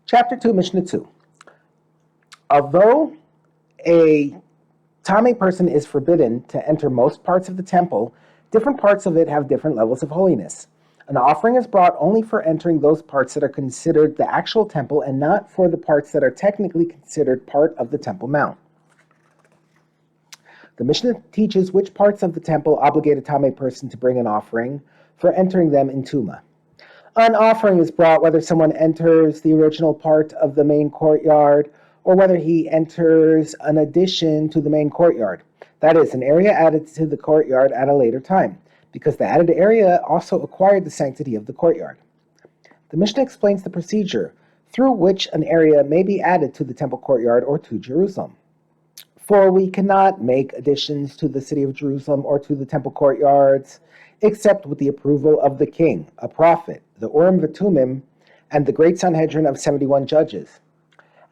Chapter 2, Mishnah 2. Although a Tamei person is forbidden to enter most parts of the temple, different parts of it have different levels of holiness. An offering is brought only for entering those parts that are considered the actual temple and not for the parts that are technically considered part of the Temple Mount. The Mishnah teaches which parts of the temple obligate a Tamei person to bring an offering for entering them in Tumah. An offering is brought whether someone enters the original part of the main courtyard or whether he enters an addition to the main courtyard. That is, an area added to the courtyard at a later time, because the added area also acquired the sanctity of the courtyard. The Mishnah explains the procedure through which an area may be added to the temple courtyard or to Jerusalem. For we cannot make additions to the city of Jerusalem or to the temple courtyards, except with the approval of the king, a prophet, the Urim V'Tumim, and the great Sanhedrin of 71 judges,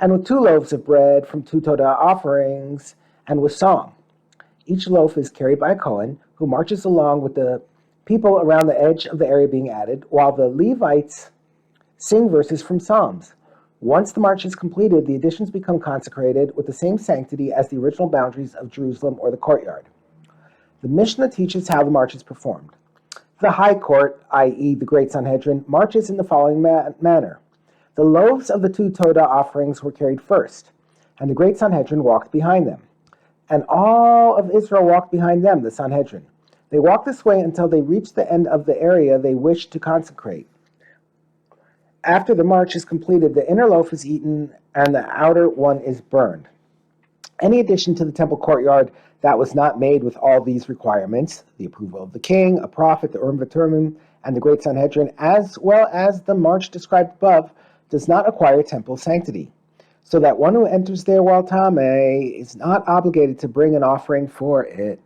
and with 2 loaves of bread from 2 Todah offerings, and with song. Each loaf is carried by a Kohen, who marches along with the people around the edge of the area being added, while the Levites sing verses from Psalms. Once the march is completed, the additions become consecrated with the same sanctity as the original boundaries of Jerusalem or the courtyard. The Mishnah teaches how the march is performed. The high court, i.e. the great Sanhedrin, marches in the following manner. The loaves of the 2 Todah offerings were carried first, and the great Sanhedrin walked behind them. And all of Israel walked behind them, the Sanhedrin. They walked this way until they reached the end of the area they wished to consecrate. After the march is completed, the inner loaf is eaten and the outer one is burned. Any addition to the temple courtyard that was not made with all these requirements, the approval of the king, a prophet, the Urim V'Tumim, and the great Sanhedrin, as well as the march described above, does not acquire temple sanctity, so that one who enters there while Tamei is not obligated to bring an offering for it.